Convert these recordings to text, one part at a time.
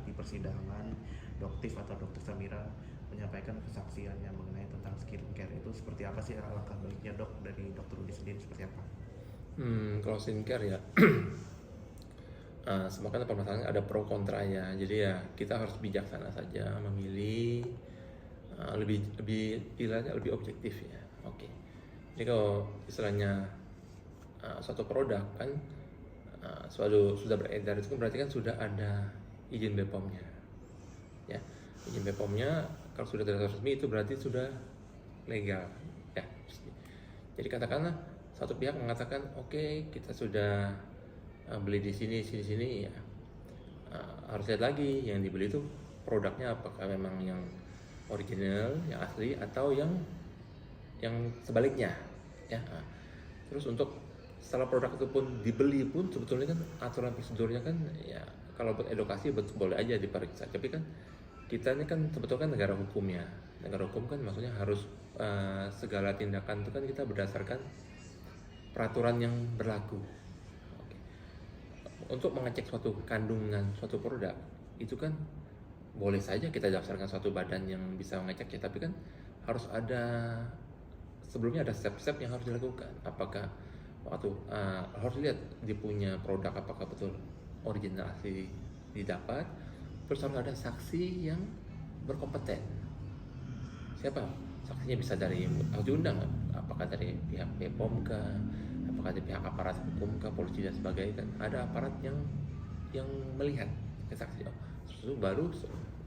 di persidangan Doktif atau Dokter Samira menyampaikan kesaksiannya mengenai tentang skincare, itu seperti apa sih langkah baiknya dok dari Dokter Rudi sendiri seperti apa? Kalau skincare ya, semua kan permasalahan ada pro kontra ya. Jadi ya kita harus bijaksana saja memilih, lebih pilihannya lebih objektif ya. Oke. Jadi kalau istilahnya suatu produk kan sudah beredar itu kan berarti kan sudah ada izin BPOM-nya. Ya, izin BPOM-nya kalau sudah tidak resmi itu berarti sudah legal ya. Jadi katakanlah satu pihak mengatakan oke, kita sudah beli di sini ya, harus lihat lagi yang dibeli itu produknya apakah memang yang original, yang asli atau yang sebaliknya ya. Terus untuk setelah produk itu pun dibeli pun sebetulnya kan aturan prosedurnya kan ya, kalau buat edukasi boleh aja diperiksa, tapi kan kita ini kan sebetulnya kan negara hukum ya. Negara hukum kan maksudnya harus segala tindakan itu kan kita berdasarkan peraturan yang berlaku. Oke. Untuk mengecek suatu kandungan suatu produk itu kan boleh saja kita daftarkan suatu badan yang bisa mengeceknya, tapi kan harus ada sebelumnya ada step-step yang harus dilakukan. Apakah waktu harus lihat dia punya produk apakah betul original asli didapat, terus harus ada saksi yang berkompeten. Siapa saksinya? Bisa dari harus diundang, apakah dari pihak BPOM kah, apakah dari pihak aparat hukum kah, polisi dan sebagainya. Kan ada aparat yang melihat saksi, itu baru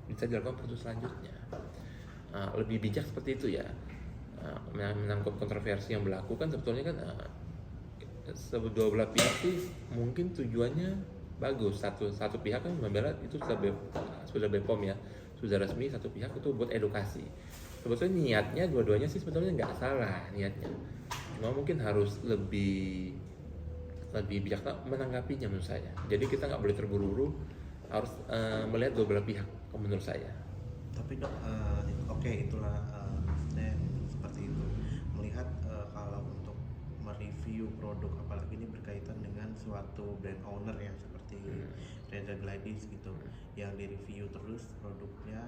bisa dilakukan proses selanjutnya. Lebih bijak seperti itu ya. Menangkap kontroversi yang berlaku kan sebetulnya kan dua belah pihak sih mungkin tujuannya bagus. Satu pihak kan membela itu sudah BPOM ya, sudah resmi. Satu pihak itu buat edukasi. Sebetulnya niatnya dua-duanya sih sebetulnya nggak salah niatnya, cuma mungkin harus lebih bijaksana menanggapinya menurut saya. Jadi kita nggak boleh terburu-buru, harus melihat dua belah pihak menurut saya. Tapi dok, oke, itulah maksudnya seperti itu. Melihat kalau untuk mereview produk, apalagi ini berkaitan dengan suatu brand owner yang seperti Reza Gladys gitu, yang direview terus produknya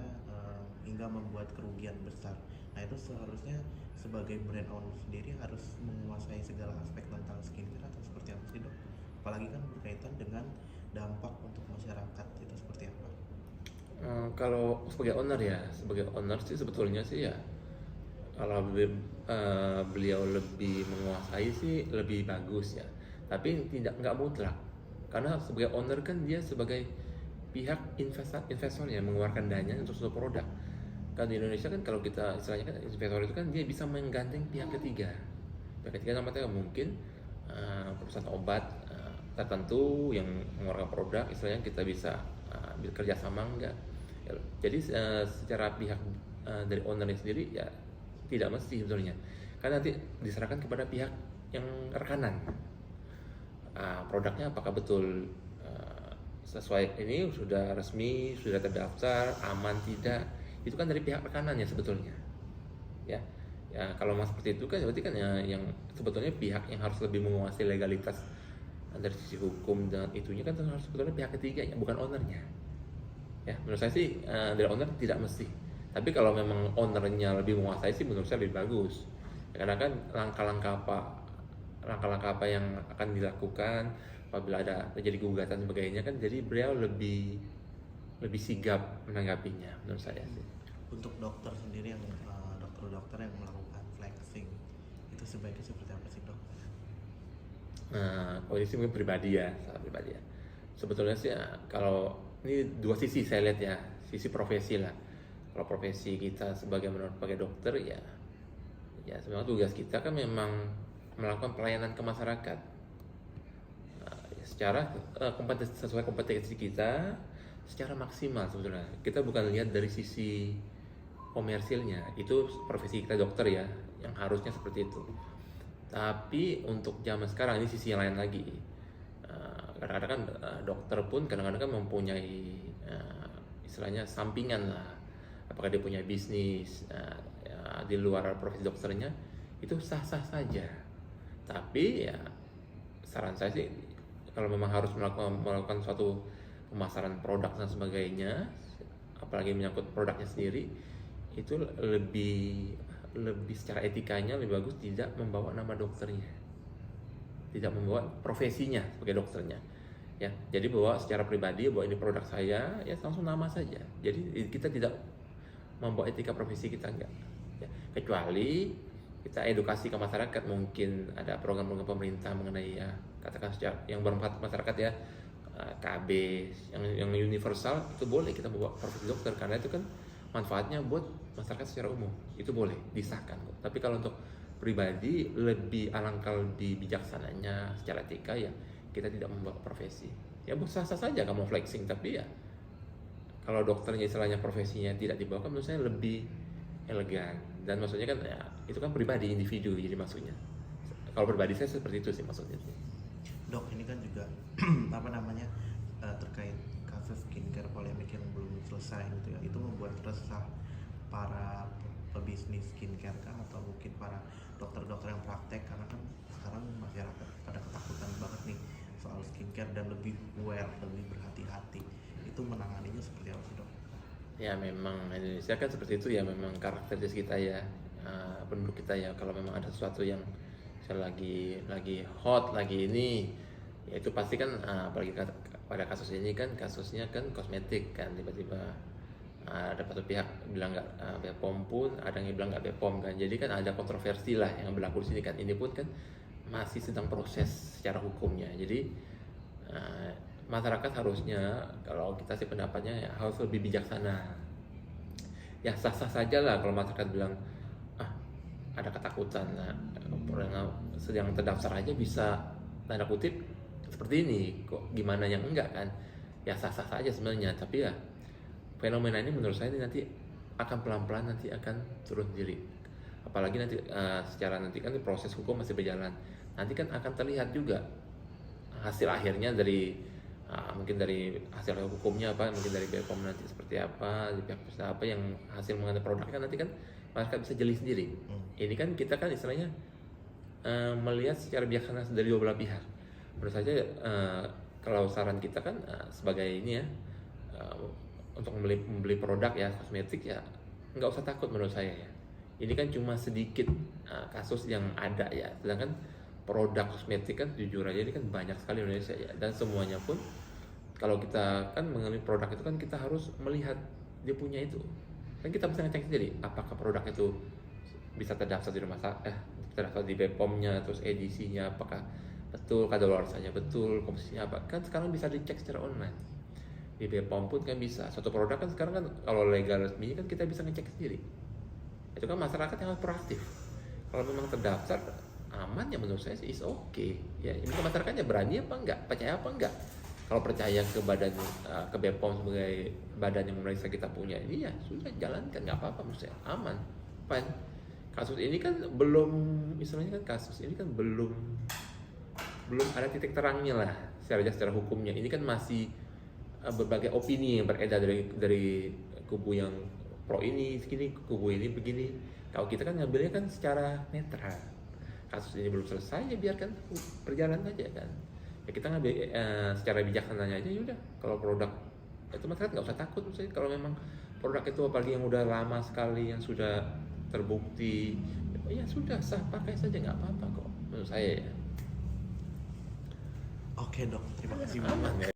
hingga membuat kerugian besar. Nah itu seharusnya sebagai brand owner sendiri harus menguasai segala aspek tentang skincare atau seperti apa sih dok? Apalagi kan berkaitan dengan dampak untuk masyarakat, itu seperti apa? Kalau sebagai owner sih sebetulnya sih ya, kalau beliau lebih menguasai sih lebih bagus ya. Tapi nggak mutlak, karena sebagai owner kan dia sebagai pihak investor yang mengeluarkan dana untuk suatu produk. Kan di Indonesia kan kalau kita istilahnya kan investor itu kan dia bisa menggandeng pihak ketiga. Pihak ketiga namanya mungkin perusahaan obat tertentu yang mengeluarkan produk, istilahnya kita bisa kerjasama enggak. Jadi secara pihak dari ownernya sendiri ya tidak mesti sebetulnya, karena nanti diserahkan kepada pihak yang rekanan. Produknya apakah betul sesuai ini, sudah resmi, sudah terdaftar, aman tidak, itu kan dari pihak rekanannya sebetulnya ya. Ya kalau mas seperti itu kan berarti kan ya, yang sebetulnya pihak yang harus lebih menguasai legalitas dari sisi hukum dan itunya kan harus sebetulnya pihak ketiga ya, bukan ownernya ya. Menurut saya sih dari owner tidak mesti, tapi kalau memang ownernya lebih menguasai sih menurut saya lebih bagus ya, karena kan langkah-langkah apa yang akan dilakukan apabila ada terjadi gugatan sebagainya kan, jadi beliau lebih sigap menanggapinya menurut saya sih. Untuk dokter sendiri yang dokter yang melakukan flexing itu sebaiknya seperti apa sih dok? Kalau ini sih mungkin pribadi ya, salah pribadi ya. Sebetulnya sih kalau ini dua sisi saya lihat ya, sisi profesi lah. Kalau profesi kita sebagai dokter ya sebenarnya tugas kita kan memang melakukan pelayanan ke masyarakat secara sesuai kompetensi kita secara maksimal. Sebetulnya kita bukan lihat dari sisi komersilnya, itu profesi kita dokter ya yang harusnya seperti itu. Tapi untuk zaman sekarang ini sisi yang lain lagi. Kadang-kadang kan dokter pun kadang-kadang kan mempunyai istilahnya sampingan lah. Apakah dia punya bisnis di luar profesi dokternya, itu sah-sah saja. Tapi ya saran saya sih kalau memang harus melakukan suatu pemasaran produk dan sebagainya, apalagi menyangkut produknya sendiri, itu lebih secara etikanya lebih bagus tidak membawa nama dokternya, tidak membawa profesinya sebagai dokternya, ya. Jadi bahwa secara pribadi bahwa ini produk saya, ya langsung nama saja. Jadi kita tidak membawa etika profesi kita, enggak, ya. Kecuali kita edukasi ke masyarakat, mungkin ada program-program pemerintah mengenai ya katakan secara yang bermanfaat masyarakat ya, KB yang universal, itu boleh kita bawa profesi dokter karena itu kan manfaatnya buat masyarakat secara umum, itu boleh disahkan. Tapi kalau untuk pribadi lebih alangkah lebih bijaksananya secara etika ya kita tidak membawa profesi. Ya sah-sah saja kamu flexing, tapi ya kalau dokternya istilahnya profesinya tidak dibawa, kan menurut saya lebih elegan. Dan maksudnya kan ya itu kan pribadi, individu, jadi maksudnya kalau pribadi saya seperti itu sih maksudnya. Dok, ini kan juga apa namanya terkait kasus skincare polemik yang belum selesai gitu ya, itu membuat resah para pebisnis skincare kah, atau mungkin para dokter-dokter yang praktek, karena kan sekarang masyarakat pada ketakutan banget nih soal skincare dan lebih aware, lebih berhati-hati. Itu menanganinya seperti apa sih, Dok? Ya memang Indonesia kan seperti itu ya, memang karakteristik kita ya, penduduk kita ya. Kalau memang ada sesuatu yang lagi hot lagi ini, ya itu pasti kan, apalagi pada kasus ini kan kasusnya kan kosmetik kan, tiba-tiba ada satu pihak bilang nggak BPOM pun, ada yang bilang nggak BPOM kan, jadi kan ada kontroversi lah yang berlaku di sini kan. Ini pun kan masih sedang proses secara hukumnya, jadi masyarakat harusnya, kalau kita sih pendapatnya ya, harus lebih bijaksana. Ya sah-sah saja lah kalau masyarakat bilang ada ketakutan, yang sedang terdaftar aja bisa tanda kutip seperti ini, kok gimana yang enggak kan? Ya sah-sah saja sebenarnya, tapi ya fenomena ini menurut saya ini nanti akan pelan-pelan nanti akan turun diri. Apalagi nanti secara nanti kan proses hukum masih berjalan, nanti kan akan terlihat juga hasil akhirnya dari mungkin dari hasil hukumnya apa, mungkin dari BPOM nanti seperti apa, di pihak perusahaan apa yang hasil mengenai produk kan nanti kan masyarakat bisa jeli sendiri. Ini kan kita kan istilahnya melihat secara bijaksana dari dua belah pihak. Menurut saja kalau saran kita kan sebagai ini ya, untuk membeli produk ya kosmetik ya nggak usah takut menurut saya ya. Ini kan cuma sedikit kasus yang ada ya, sedangkan produk kosmetik kan jujur aja ini kan banyak sekali di Indonesia ya, dan semuanya pun kalau kita kan mengenai produk itu kan kita harus melihat dia punya itu kan, kita bisa ngecek sendiri apakah produk itu bisa terdaftar di rumah terdaftar di BPOM-nya, terus edisinya apakah betul, kadaluarsanya betul, komposisinya apa, kan sekarang bisa dicek secara online di BPOM pun kan bisa. Suatu produk kan sekarang kan kalau legal resminya kan kita bisa ngecek sendiri. Itu kan masyarakat yang harus proaktif. Kalau memang terdaftar aman ya menurut saya sih is okay ya. Ini kan masyarakatnya berani apa enggak, percaya apa enggak. Kalau percaya ke badan ke BPOM sebagai badan yang memeriksa kita punya ini, ya sudah jalankan, nggak apa-apa menurut saya, aman fine. Kasus ini kan belum, misalnya kan kasus ini kan belum ada titik terangnya lah secara hukumnya. Ini kan masih berbagai opini yang beredar dari kubu yang pro ini segini, kubu ini begini. Kalau kita kan ngambilnya kan secara netral. Kasus ini belum selesai ya biarkan berjalan aja kan. Ya kita ngambil secara bijaksananya aja, yaudah. Kalau produk itu masyarakat nggak usah takut misalnya. Kalau memang produk itu apalagi yang udah lama sekali, yang sudah terbukti, ya sudah sah, pakai saja, nggak apa-apa kok menurut saya ya. Oke, Dok, terima kasih Aman banyak. ya.